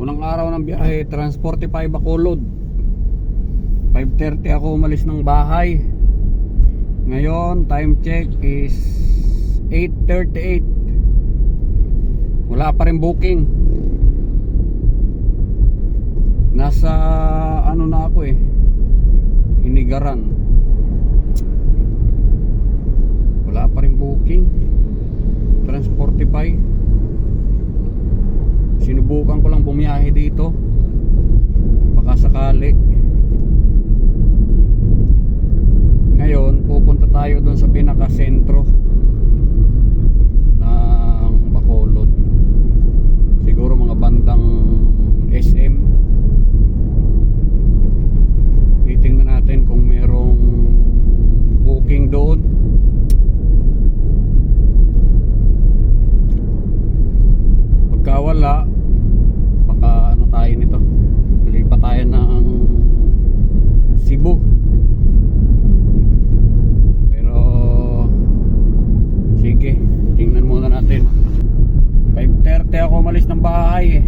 Unang araw ng biyahe, Transportify Bacolod. 5:30 ako umalis ng bahay. Ngayon, time check is 8:38. Wala pa rin booking. Nasa ano na ako Inigaran. Wala pa rin booking. Transportify. Sinubukan ko lang bumiyahe dito, baka sakali. Ngayon pupunta tayo doon sa pinaka-sentro ng Bacolod. Siguro mga bandang SM. Titingnan natin kung merong booking doon. Pagka wala, baka ano tayo nito, bili pa tayo ng Cebu. Pero sige, tingnan muna natin. 5:30 ako umalis ng bahay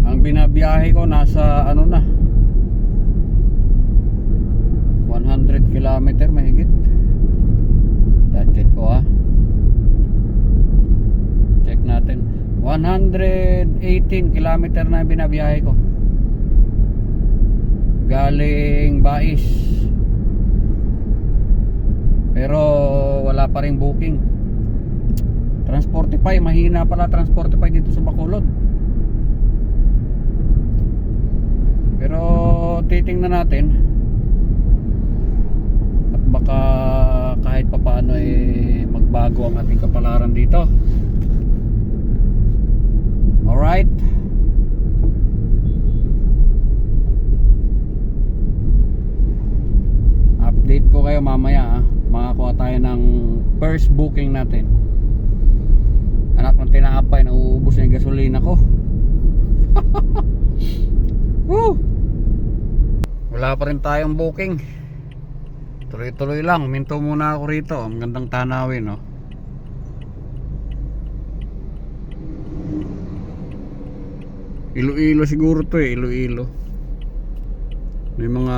Ang binabiyahe ko nasa ano na 100 kilometer mahigit. Check ko check natin. 118 kilometer na binabiyahe ko galing Bais. Pero wala pa ring booking. Transportify, mahina pala Transportify dito sa Bacolod. Pero titingnan natin. At baka kahit papaano magbago ang ating kapalaran dito. Alright. Update ko kayo mamaya Makakuha tayo ng first booking natin. Anak ng tinapay, nauubos na yung gasolina ko. Wala pa rin tayong booking. Tuloy-tuloy lang. Minto muna ako rito. Ang gandang tanawin Iloilo siguro to Iloilo. May mga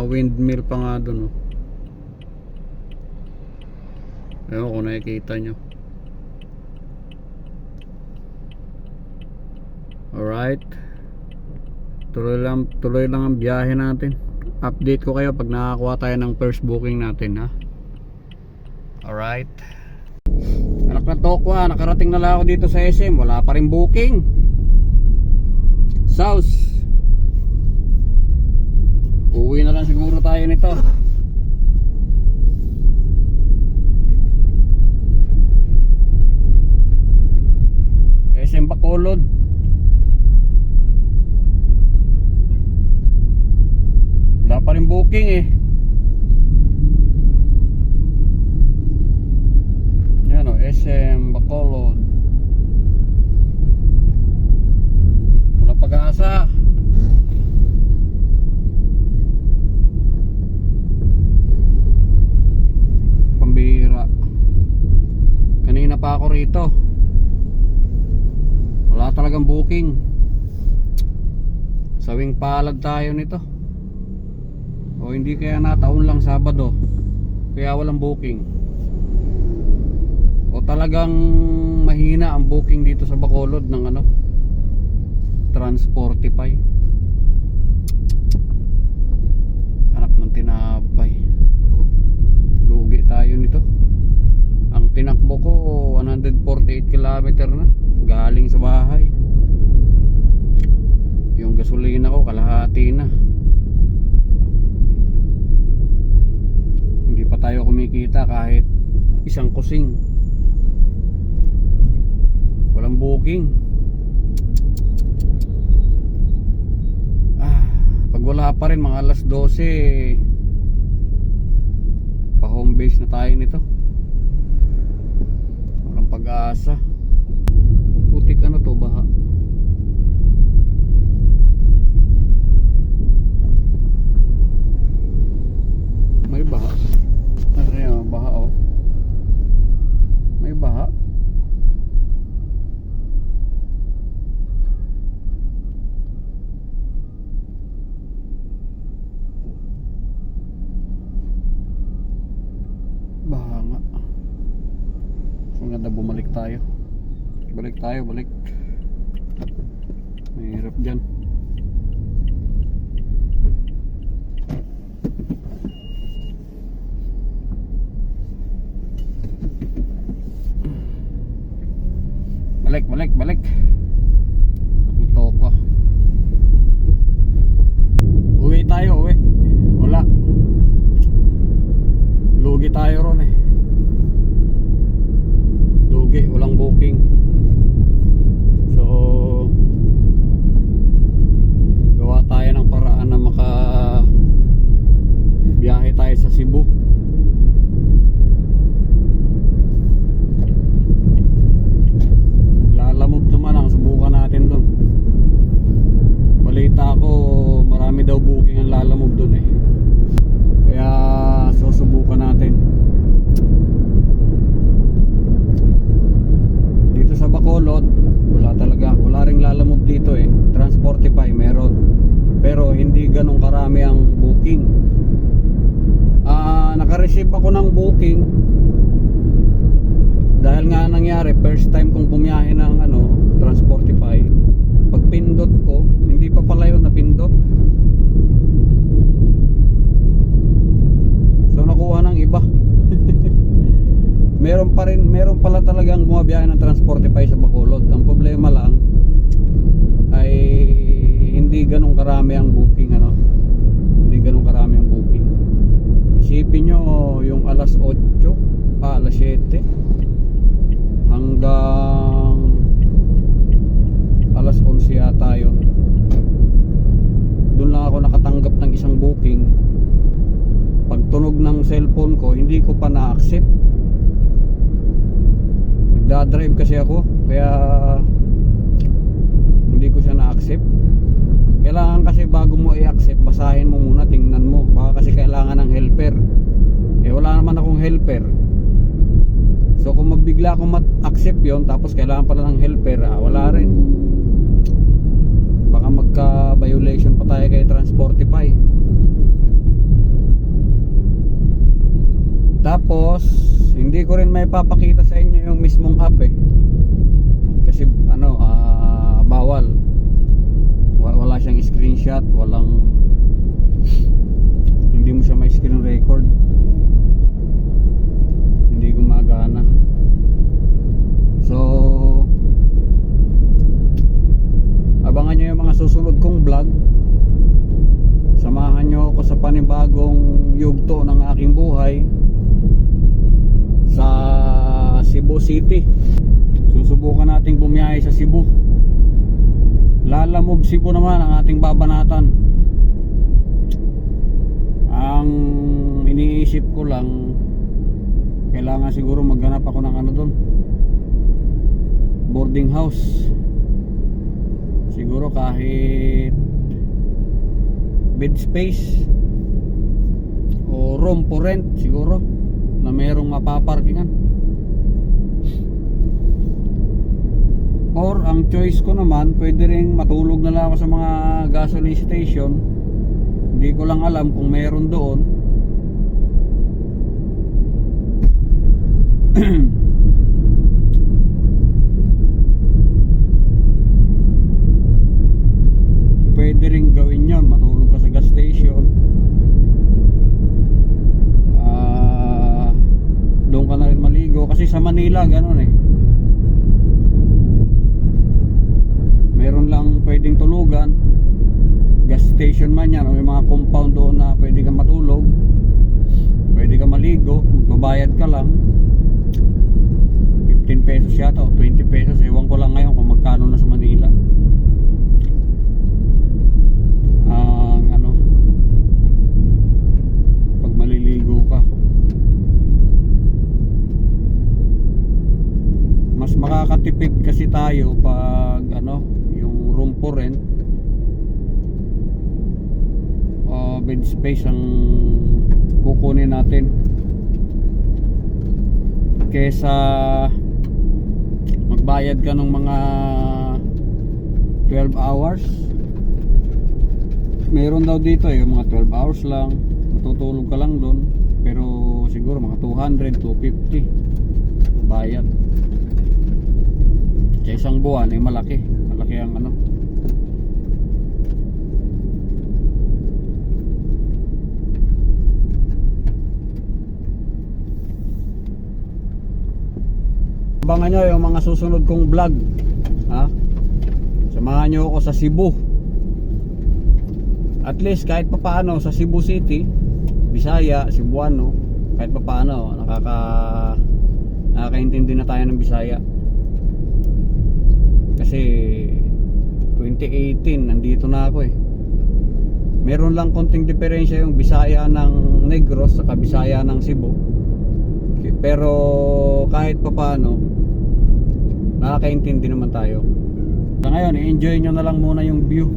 windmill pa nga dun Ewan kung nakikita nyo. Alright. Tuloy lang ang biyahe natin. Update ko kayo pag nakakuha tayo ng first booking natin Alright. Anak na tokwa, nakarating na lang ako dito sa SM. Wala pa rin booking. South. Uwi na lang siguro tayo nito. SM Bacolod. Wala pa rin booking Yan SM Bacolod. Wala pag-asa. Pambira. Kanina pa ako rito. Wala talagang booking. Sawing palad tayo nito. O hindi kaya nataon lang Sabado kaya walang booking. O talagang mahina ang booking dito sa Bacolod ng Transportify. Anak ng tinapay. Lugi tayo nito. Ang tinakbo ko 148 kilometer na galing sa bahay. Yung gasolina ko kalahati na. Hindi pa tayo kumikita kahit isang kusing. Walang booking. Pag wala pa rin mga alas 12 pa home base na tayo nito. Walang pag-asa. Putik to baha. May baha. Baha May baha. maganda bumalik tayo. Balik. Mahirap dyan. Balik. Toko. Uwi. Wala. Lugi tayo ron eh. Walang booking. So gawa tayo ng paraan na biyahe tayo sa Cebu. Lalamove naman ang subukan natin doon. Balita ko marami daw booking ang Lalamove doon eh. Kaya susubukan natin. Dito sa Bacolod wala ring Lalamove dito eh. Transportify meron, pero hindi ganun karami ang booking. Naka-receive ako ng booking dahil nga nangyari first time kong bumiyahe ng Transportify. Pag pindot ko, hindi pa pala yun napindot, so nakuha ng iba. meron pala talagang bumabiyahe ng Transportify sa Bacolod. Ang problema lang ay hindi ganun karami ang booking, Isipin nyo yung alas 8, alas 7 hanggang alas 11 yata yun. Doon lang ako nakatanggap ng isang booking. Pagtunog ng cellphone ko, hindi ko pa na-accept. Nagdadrive kasi ako, kaya hindi ko siya na-accept. Kailangan kasi bago mo i-accept, basahin mo muna, tingnan mo. Baka kasi kailangan ng helper. Wala naman akong helper. So kung mabigla akong accept yon, tapos kailangan pala ng helper, wala rin. Baka magka-violation pa tayo kay Transportify. Tapos hindi ko rin may papakita sa inyo yung mismong app eh. Kasi bawal. Wala siyang screenshot, hindi mo siya may screen record. Hindi gumagana. So abangan nyo yung mga susunod kong vlog. Samahan nyo ako sa panibagong yugto ng aking buhay sa Cebu City. Susubukan nating bumiyahe sa Cebu. Lalamove Cebu naman ang ating babanatan. Ang iniisip ko lang, kailangan siguro maghanap ako ng doon, boarding house. Siguro kahit bed space o room for rent siguro na mayroong mapaparkingan. Or ang choice ko naman, pwede ring matulog na lang ako sa mga gasoline station. Hindi ko lang alam kung meron doon. Pwede ring gawin yon, matulog ka sa gas station. Doon ka na rin maligo. Kasi sa Manila ganun eh, meron lang pwedeng tulugan, gas station man yan, o may mga compound doon na pwede kang matulog, pwede kang maligo, magbabayad ka lang 15 pesos yata o 20 pesos, ewan ko lang ngayon kung magkano na sa Manila ang pag maliligo ka. Mas makakatipid kasi tayo pag yung room for rent o bed space ang kukunin natin kesa magbayad ka ng mga 12 hours. Meron daw dito yung mga 12 hours lang, matutulog ka lang doon, pero siguro mga 200, 250 bayad. isang buwan ay malaki ang ano. Abangan nyo yung mga susunod kong vlog, ha? Samahan nyo ako sa Cebu. At least kahit papaano sa Cebu City, Bisaya, Cebuano, kahit papaano nakakaintindi na tayo ng Bisaya. Kasi 2018 nandito na ako eh. Meron lang konting diferensya yung Bisaya ng Negros sa Bisaya ng Cebu. Pero kahit papaano nakakaintindi naman tayo. Sa ngayon, i-enjoy nyo na lang muna yung view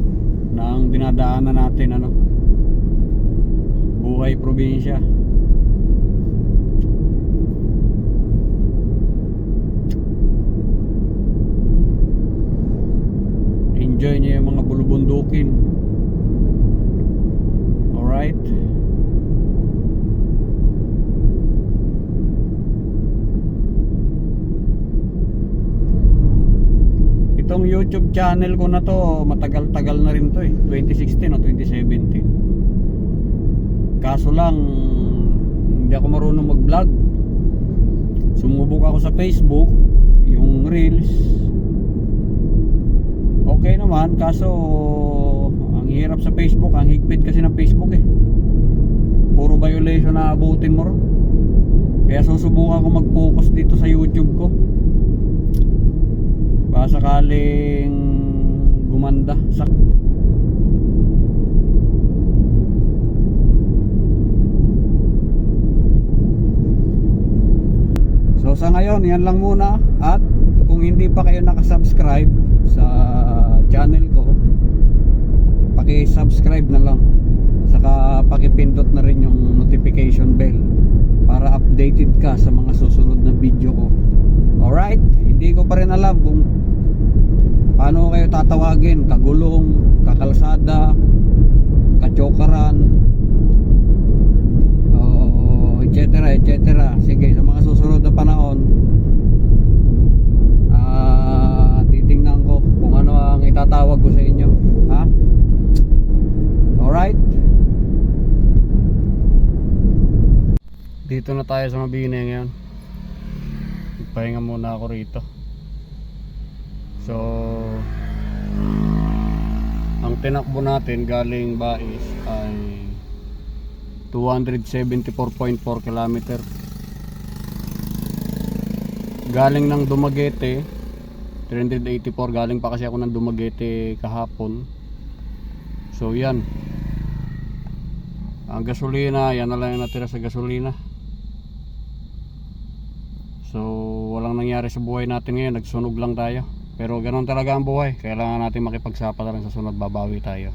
ng dinadaanan natin, ano, buhay probinsya. Enjoy nyo yung mga bulubundukin. Alright. Itong YouTube channel ko na to, matagal-tagal na rin to eh, 2016 o 2017. Kaso lang hindi ako marunong mag-vlog. Sumubok ako sa Facebook, yung Reels. Okay naman, kaso ang hirap sa Facebook, ang higpit kasi ng Facebook eh. Puro violation na abutin mo ron. Kaya susubukan ko mag-focus dito sa YouTube ko. Baka sakaling gumanda. So sa ngayon, yan lang muna. At kung hindi pa kayo nakasubscribe sa channel ko, paki-subscribe na lang. Saka paki-pindot na rin yung notification bell para updated ka sa mga susunod na video ko. Alright, hindi ko pa rin alam kung paano kayo tatawagin, kagulong, kakalsada, kachokaran, etc. etc. Sige, sa mga susunod na panahon, titingnan ko kung ano ang itatawag ko sa inyo, ha? Alright, dito na tayo sa Mabini ngayon. Pahinga muna ako rito. So ang tinakbo natin galing Bais ay 274.4 km. Galing ng Dumaguete 384. Galing pa kasi ako ng Dumaguete kahapon. So yan, ang gasolina, yan na lang yung natira sa gasolina. So walang nangyari sa buhay natin ngayon, nagsunog lang tayo. Pero ganun talaga ang buhay, kailangan natin makipagsapa na lang sa sunod, babawi tayo.